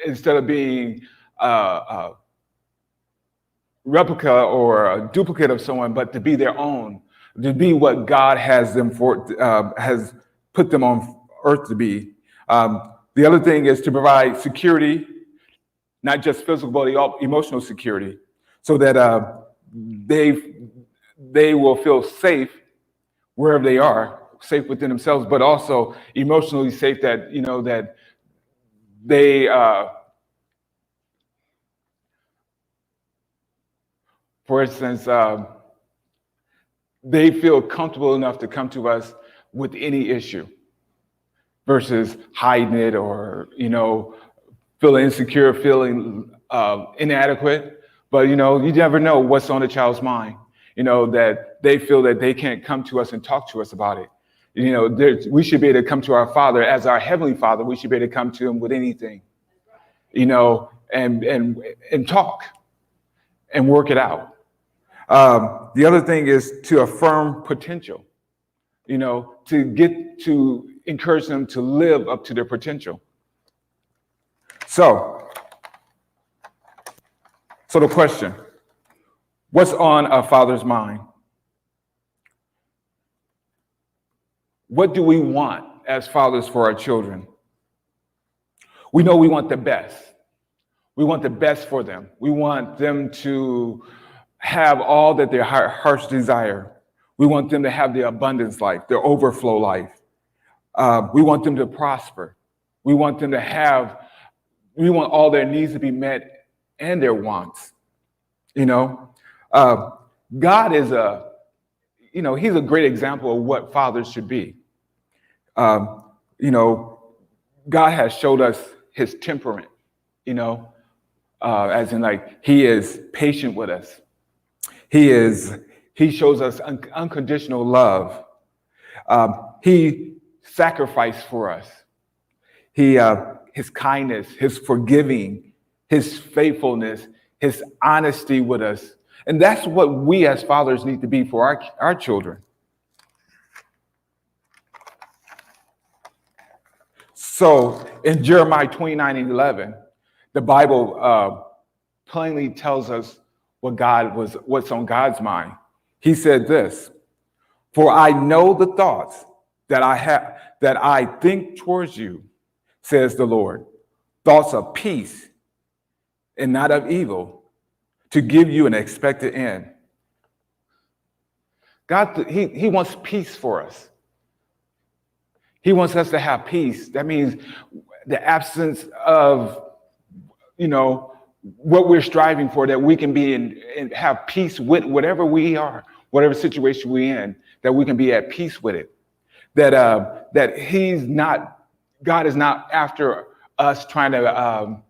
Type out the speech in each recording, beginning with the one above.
instead of being a replica or a duplicate of someone, but to be their own, to be what God has them for, has put them on earth to be. The other thing is to provide security, not just physical, but emotional security, so that they will feel safe wherever they are, safe within themselves, but also emotionally safe, that that they for instance, they feel comfortable enough to come to us with any issue versus hiding it, or feeling insecure, feeling inadequate. But you never know what's on the child's mind. That they feel that they can't come to us and talk to us about it. We should be able to come to our Father as our Heavenly Father. We should be able to come to Him with anything, and talk and work it out. The other thing is to affirm potential, to encourage them to live up to their potential. So the question, what's on a father's mind? What do we want as fathers for our children? We know we want the best. We want the best for them. We want them to have all that their hearts desire. We want them to have the abundance life, their overflow life. We want them to prosper. We want them to we want all their needs to be met and their wants. God is He's a great example of what fathers should be. God has showed us His temperament, as in, like, He is patient with us. He shows us unconditional love. He sacrificed for us. His kindness, His forgiving, His faithfulness, His honesty with us. And that's what we as fathers need to be for our children. So in Jeremiah 29:11, the Bible plainly tells us what's on God's mind. He said this: "For I know the thoughts that I think towards you, says the Lord, thoughts of peace and not of evil, to give you an expected end." God, He wants peace for us. He wants us to have peace. That means the absence of, what we're striving for, that we can be and have peace with whatever we are, whatever situation we're in, that we can be at peace with it. That God is not after us trying to,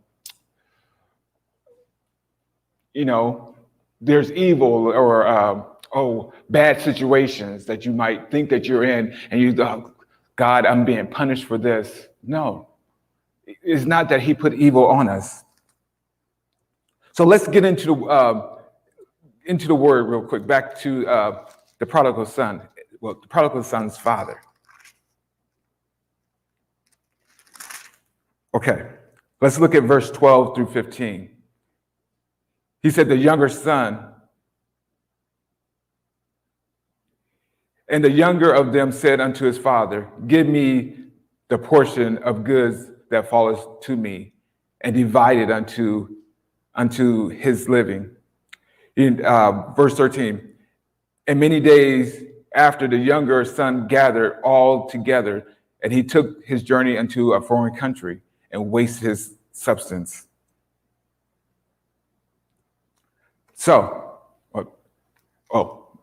there's evil or bad situations that you might think that you're in, and you go, God, I'm being punished for this. No, it's not that He put evil on us. So let's get into the word real quick. Back to the prodigal son. Well, the prodigal son's father. Okay, let's look at verse 12 through 15. He said, the younger son, and the younger of them said unto his father, give me the portion of goods that falleth to me, and divided unto his living. In verse 13, and many days after, the younger son gathered all together, and he took his journey into a foreign country and wasted his substance. So,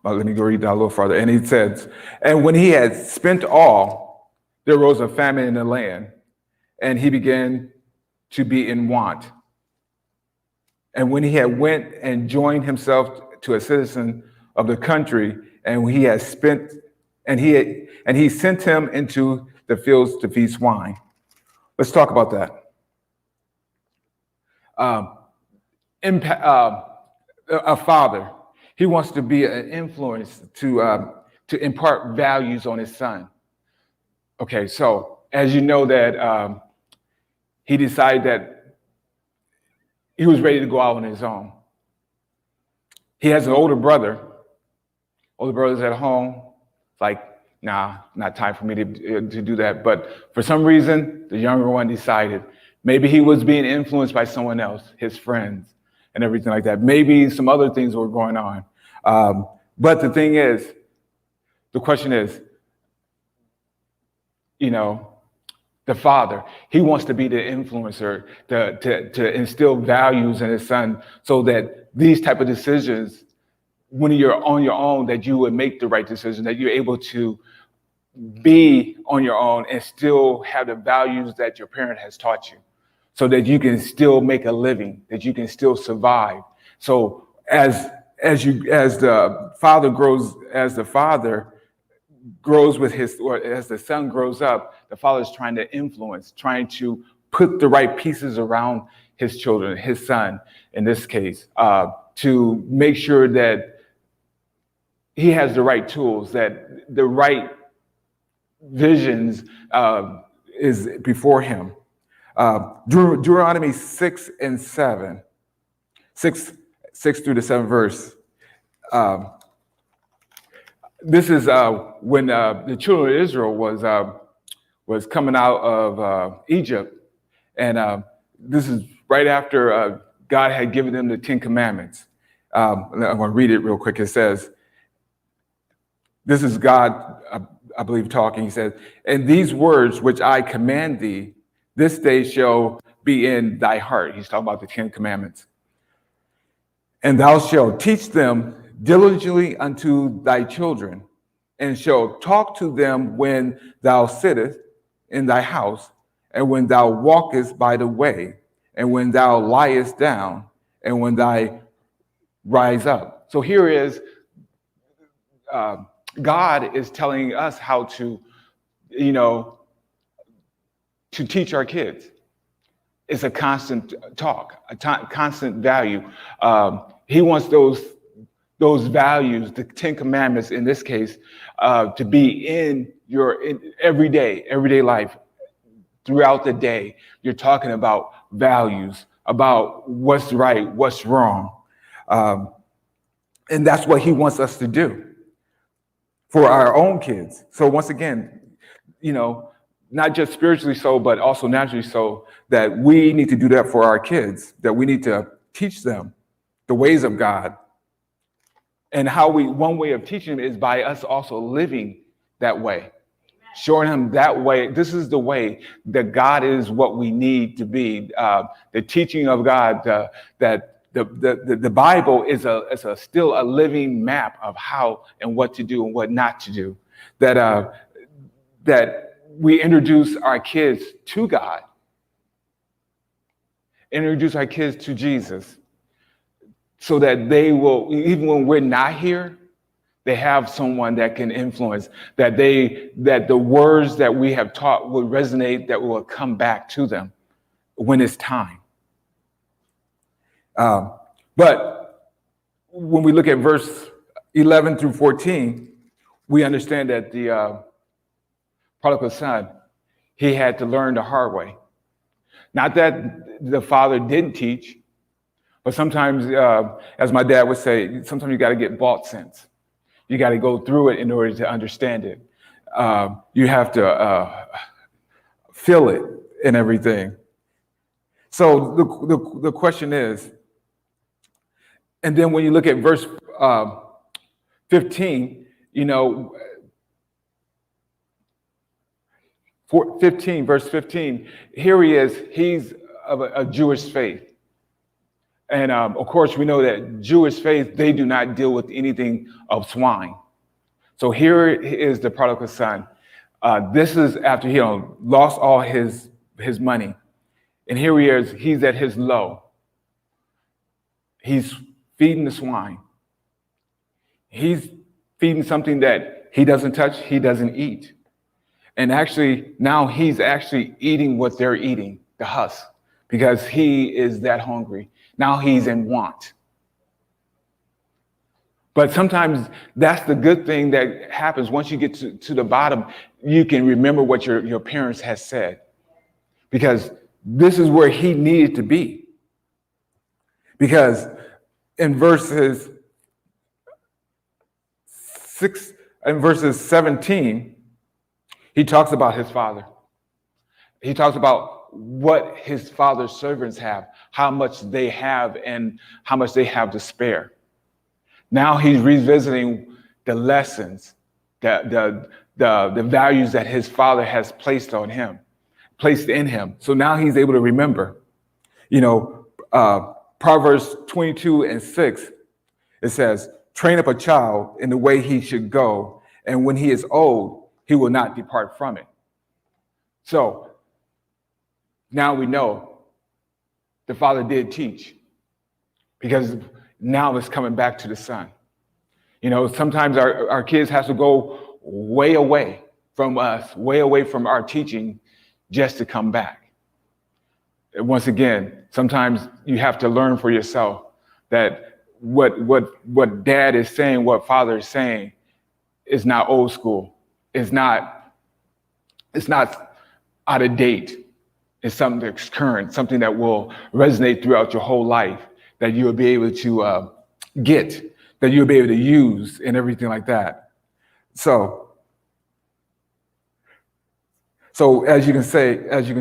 let me go read that a little farther. And he says, and when he had spent all, there arose a famine in the land, and he began to be in want. And when he had went and joined himself to a citizen of the country, and he had spent, and he sent him into the fields to feed swine. Let's talk about that. A father, he wants to be an influence to impart values on his son. Okay, so as you know that he decided that he was ready to go out on his own. He has an older brother. Older brother's at home. It's like, nah, not time for me to do that. But for some reason, the younger one decided maybe he was being influenced by someone else, his friends and everything like that. Maybe some other things were going on. But the thing is, the question is, the father, he wants to be the influencer to instill values in his son so that these type of decisions, when you're on your own, that you would make the right decision, that you're able to be on your own and still have the values that your parent has taught you, so that you can still make a living, that you can still survive. So as the father grows with or as the son grows up, the father is trying to influence, trying to put the right pieces around his children, his son in this case, to make sure that he has the right tools, that the right visions is before him. Deuteronomy 6 through the 7th verse. This is when the children of Israel was coming out of Egypt, and this is right after God had given them the 10 Commandments. I'm going to read it real quick. It says, this is God, I believe, talking. He says, "And these words which I command thee, this day shall be in thy heart." He's talking about the 10 Commandments. "And thou shalt teach them diligently unto thy children, and shalt talk to them when thou sittest in thy house, and when thou walkest by the way, and when thou liest down, and when thou rise up." So here is God is telling us how to, to teach our kids. It's a constant talk, constant value. He wants those values, the 10 Commandments in this case, to be in your everyday life. Throughout the day, you're talking about values, about what's right, what's wrong. And that's what he wants us to do for our own kids. So once again, not just spiritually so, but also naturally so, that we need to do that for our kids, that we need to teach them the ways of God. And one way of teaching them is by us also living that way, showing them that way. This is the way that God is what we need to be. The teaching of God, that the Bible is still a living map of how and what to do and what not to do. That we introduce our kids to God, introduce our kids to Jesus, so that they will, even when we're not here, they have someone that can influence, that the words that we have taught will resonate, that will come back to them when it's time. But when we look at verse 11 through 14, we understand that the prodigal son, he had to learn the hard way. Not that the father didn't teach, but sometimes, as my dad would say, sometimes you got to get bought sense. You got to go through it in order to understand it. You have to feel it and everything. So the question is, and then when you look at verse 15, 15, verse 15, here he is, he's of a Jewish faith. And of course, we know that Jewish faith, they do not deal with anything of swine. So here is the prodigal son. This is after he lost all his money. And here he is, he's at his low. He's feeding the swine. He's feeding something that he doesn't touch, he doesn't eat. And actually, now he's actually eating what they're eating, the husk, because he is that hungry. Now he's in want. But sometimes that's the good thing that happens. Once you get to the bottom, you can remember what your parents has said, because this is where he needed to be. Because in verses 17, he talks about his father. He talks about what his father's servants have, how much they have and how much they have to spare. Now he's revisiting the lessons, the values that his father has placed in him. So now he's able to remember. Proverbs 22:6, it says, train up a child in the way he should go, and when he is old, he will not depart from it. So now we know the father did teach, because now it's coming back to the son. Sometimes our kids have to go way away from us, way away from our teaching, just to come back. And once again, sometimes you have to learn for yourself that what dad is saying, what father is saying, is not old school. It's not out of date. It's something that's current, something that will resonate throughout your whole life, that you'll be able to get, that you'll be able to use, and everything like that. So as you can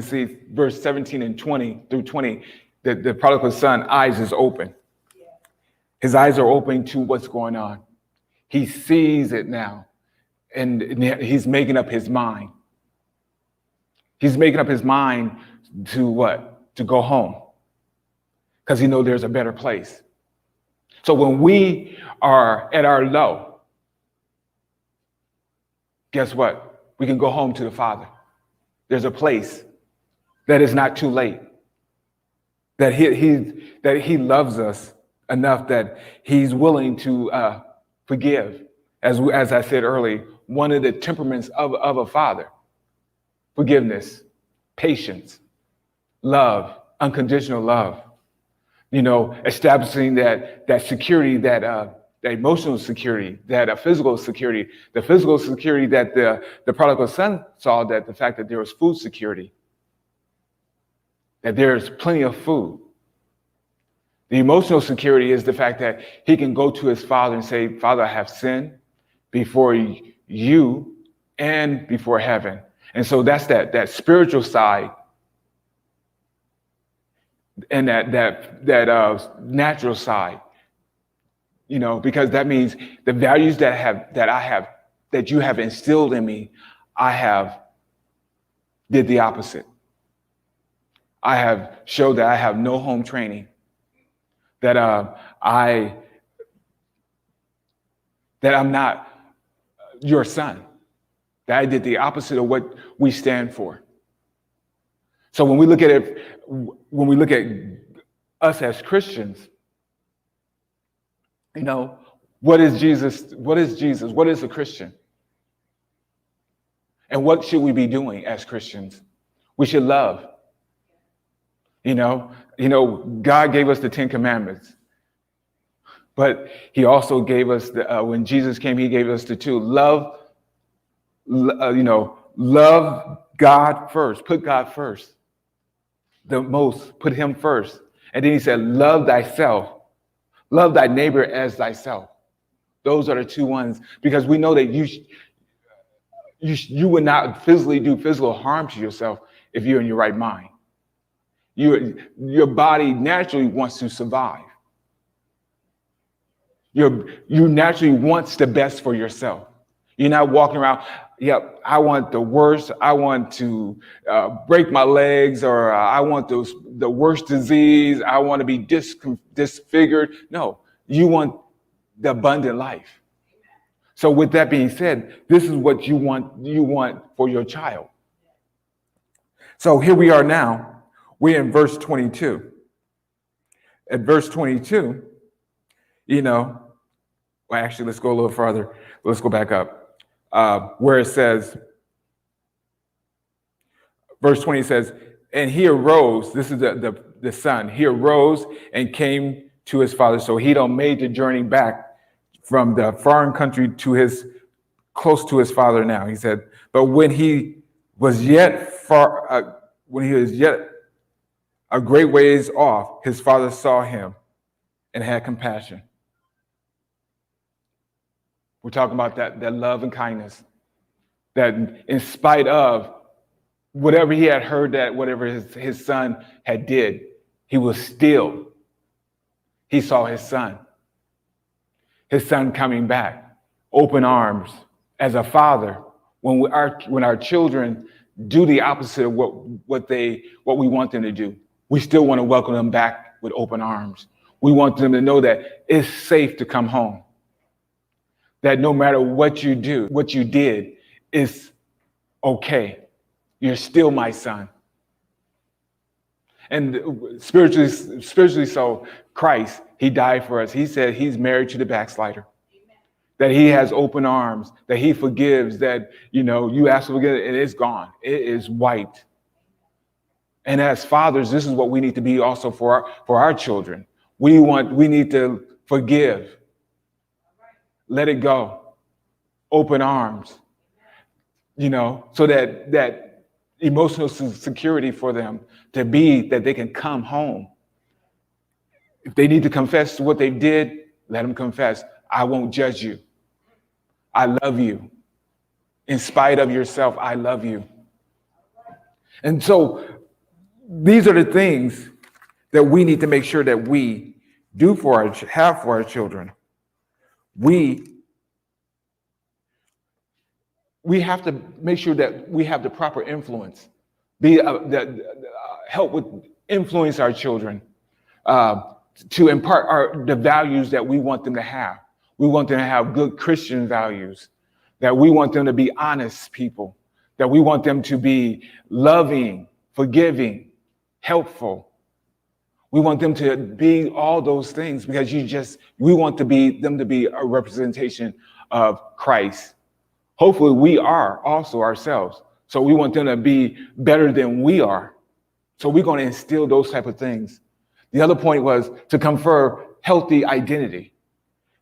see, verse 17 and 20 through 20, the prodigal son eyes is open. His eyes are open to what's going on. He sees it now, and he's making up his mind. He's making up his mind to what? To go home, because he knows there's a better place. So when we are at our low, guess what? We can go home to the Father. There's a place that is not too late, that he loves us enough that he's willing to forgive. As I said earlier, one of the temperaments of a father: forgiveness, patience, love, unconditional love. Establishing that security, that emotional security, that physical security, the physical security that the prodigal son saw, that the fact that there was food security, that there's plenty of food. The emotional security is the fact that he can go to his father and say, Father, I have sinned before you and before heaven. And so that's that spiritual side, and that natural side, because that means the values that you have instilled in me, I have did the opposite. I have showed that I have no home training, that I'm not your son, that I did the opposite of what we stand for. So when we look at us as Christians, what is Jesus? What is Jesus? What is a Christian? And what should we be doing as Christians? We should love. God gave us the 10 Commandments, but he also gave us when Jesus came, he gave us the 2. Love God first, put God first. Put him first. And then he said, love thyself, love thy neighbor as thyself. Those are the 2 ones, because we know that you would not physically do physical harm to yourself if you're in your right mind. Your body naturally wants to survive. You naturally wants the best for yourself. You're not walking around, I want the worst. I want to break my legs, or I want the worst disease. I want to be disfigured. No, you want the abundant life. So with that being said, this is what you want for your child. So here we are now. We're in verse 22. At verse 22, actually, let's go a little further. Let's go back up. Where it says, verse 20 says, and he arose, this is the son, he arose and came to his father. So he made the journey back from the foreign country close to his father now. He said, but when he was yet a great ways off, his father saw him and had compassion. We're talking about that love and kindness, that in spite of whatever he had heard, that whatever his son had did, he saw his son coming back, open arms. As a father, when our children do the opposite of what we want them to do, we still want to welcome them back with open arms. We want them to know that it's safe to come home. That no matter what you do, what you did, is okay. You're still my son. And spiritually so, Christ, he died for us. He said he's married to the backslider. That he has open arms, that he forgives, that, you ask for forgiveness and it's gone. It is wiped. And as fathers, this is what we need to be also for our children. We need to forgive. Let it go. Open arms. So that emotional security for them to be that they can come home. If they need to confess what they did, let them confess. I won't judge you. I love you. In spite of yourself, I love you. And so these are the things that we need to make sure that we do have for our children. We have to make sure that we have the proper influence, help with influence our children, to impart the values that we want them to have. We want them to have good Christian values, that we want them to be honest people, that we want them to be loving, forgiving, helpful. We want them to be all those things because we want them to be a representation of Christ. Hopefully we are also ourselves. So we want them to be better than we are. So we're going to instill those type of things. The other point was to confer healthy identity,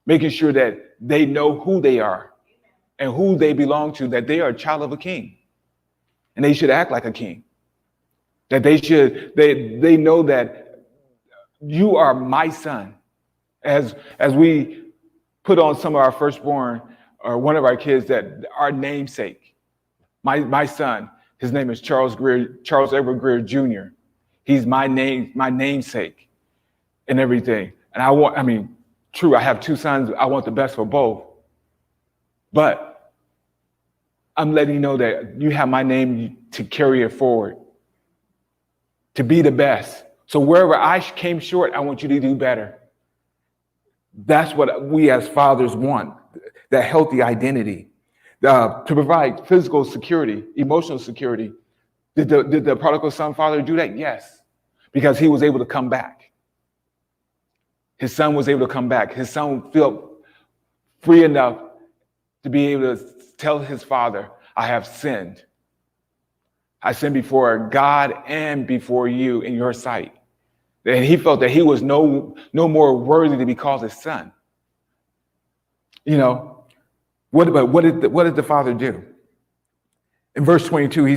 making sure that they know who they are and who they belong to, that they are a child of a king and they should act like a king. That they know that you are my son. As we put on some of our firstborn or one of our kids, that our namesake, my son, his name is Charles Edward Greer Jr. He's my namesake and everything. And true, I have two sons. I want the best for both. But I'm letting you know that you have my name to carry it forward, to be the best. So wherever I came short, I want you to do better. That's what we as fathers want, that healthy identity, to provide physical security, emotional security. Did the prodigal son father do that? Yes, because he was able to come back. His son was able to come back. His son felt free enough to be able to tell his father, I have sinned. I sinned before God and before you in your sight. And he felt that he was no more worthy to be called his son. What did the father do? In verse 22, he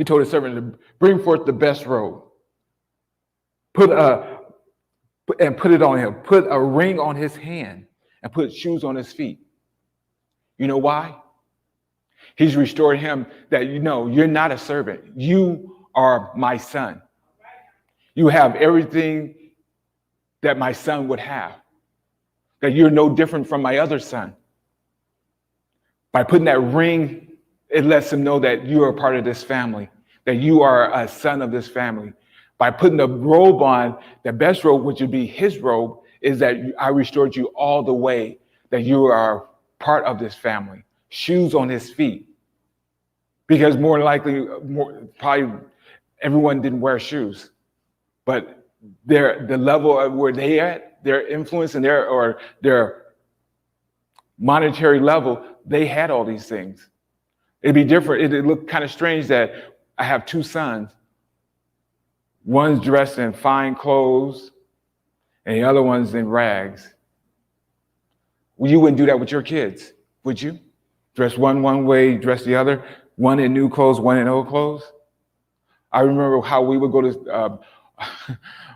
told his servant to bring forth the best robe, put it on him, put a ring on his hand, and put shoes on his feet. You know why? He's restored him that, you're not a servant. You are my son. You have everything that my son would have, that you're no different from my other son. By putting that ring, it lets him know that you are a part of this family, that you are a son of this family. By putting the robe on, the best robe, which would be his robe, is that I restored you all the way, that you are part of this family. Shoes on his feet. Because more likely, probably everyone didn't wear shoes. But the level of where they at, their influence and their monetary level, they had all these things. It'd be different. It'd look kind of strange that I have two sons. One's dressed in fine clothes and the other one's in rags. Well, you wouldn't do that with your kids, would you? Dress one way, dress the other, one in new clothes, one in old clothes. I remember how we would go to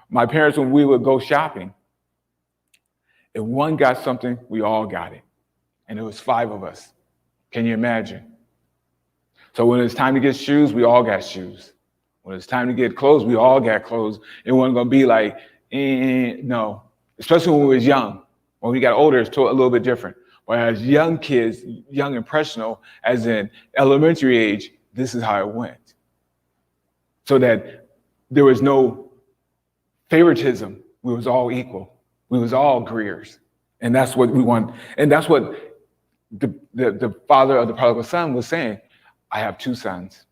my parents when we would go shopping. If one got something, we all got it. And it was 5 of us. Can you imagine? So when it's time to get shoes, we all got shoes. When it's time to get clothes, we all got clothes. It wasn't going to be like, no. Especially when we was young. When we got older, it's a little bit different. But as young kids, young impressional, as in elementary age, this is how it went. So that there was no favoritism. We was all equal. We was all Greers. And that's what we want. And that's what the father of the prodigal son was saying. I have 2 sons.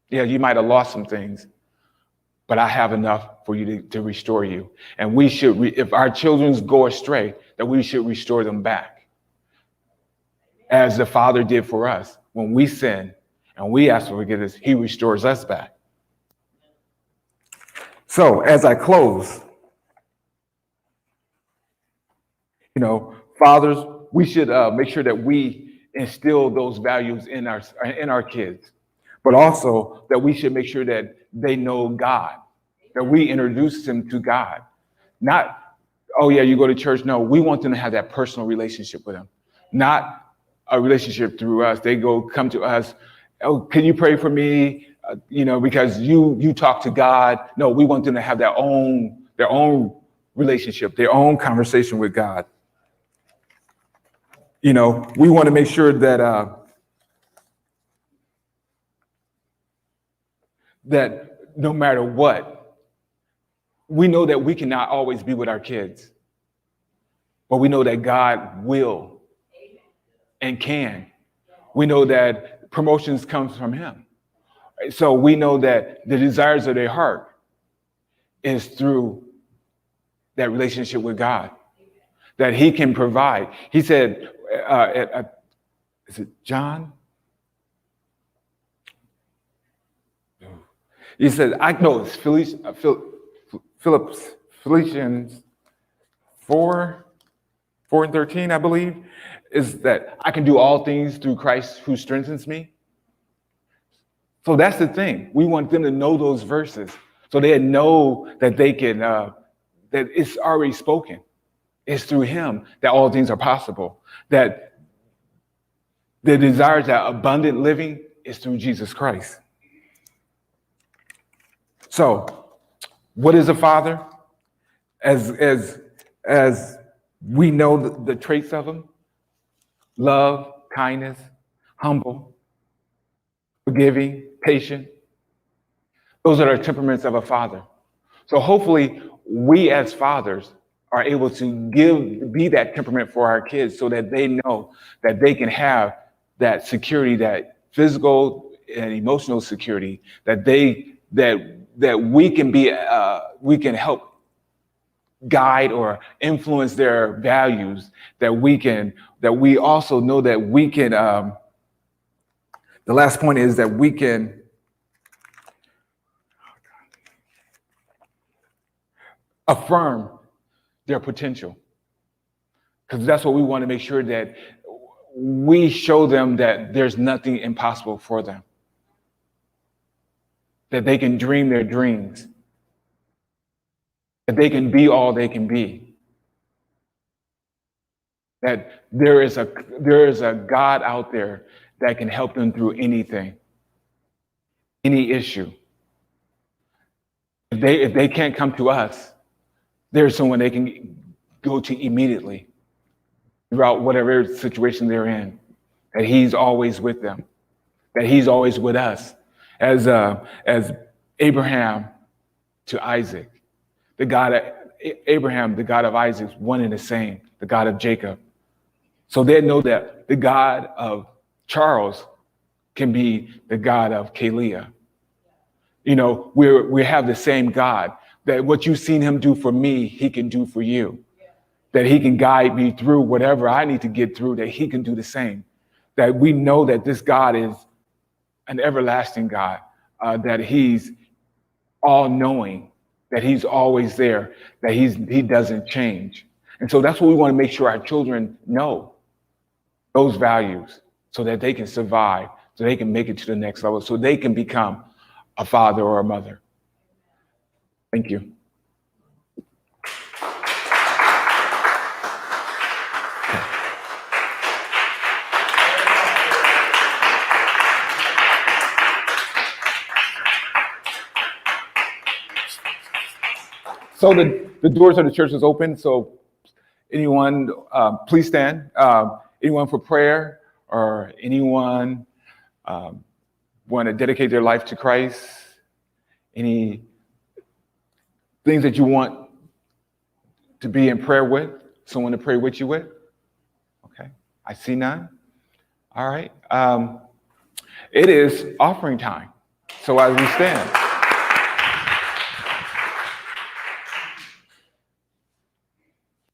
Yeah, you might have lost some things, but I have enough for you to restore you. And we should, if our children go astray, that we should restore them back. As the Father did for us. When we sin and we ask for forgiveness, he restores us back. So as I close, fathers, we should make sure that we instill those values in our kids, but also that we should make sure that they know God, that we introduce them to God. Not, oh yeah, you go to church. No, we want them to have that personal relationship with him, not a relationship through us. They come to us. Oh, can you pray for me? Because you talk to God. No, we want them to have their own relationship, their own conversation with God. We want to make sure that that no matter what, we know that we cannot always be with our kids, but we know that God will and can. We know that promotions comes from him. So we know that the desires of their heart is through that relationship with God, that he can provide. He said, is it John? He said, I know it's Philippians 4:13, I believe, is that I can do all things through Christ who strengthens me. So that's the thing. We want them to know those verses so they know that they can, that it's already spoken. It's through him that all things are possible. That the desires that abundant living is through Jesus Christ. So, what is a father? As we know the traits of him: love, kindness, humble, forgiving, patient. Those are the temperaments of a father. So hopefully we as fathers are able to be that temperament for our kids so that they know that they can have that security, that physical and emotional security, that we can be, we can help guide or influence their values, that we also know that we can, the last point is that we can affirm their potential. Because that's what we want to make sure, that we show them that there's nothing impossible for them. That they can dream their dreams. That they can be all they can be. That there is a God out there that can help them through anything, any issue. If they can't come to us, there's someone they can go to immediately throughout whatever situation they're in, that he's always with them, that he's always with us. As Abraham to Isaac, the God of Abraham, the God of Isaac, one and the same, the God of Jacob. So they know that the God of Charles can be the God of Kalia. We have the same God, that what you've seen him do for me, he can do for you. That he can guide me through whatever I need to get through, that he can do the same. That we know that this God is an everlasting God, that he's all-knowing, that he's always there, that he doesn't change. And so that's what we want to make sure our children know, those values, so that they can survive, so they can make it to the next level, so they can become a father or a mother. Thank you. So the doors of the church is open. So anyone, please stand. Anyone for prayer or anyone want to dedicate their life to Christ? Any things that you want to be in prayer with? Someone to pray with you with? Okay, I see none. All right. It is offering time. So as we stand.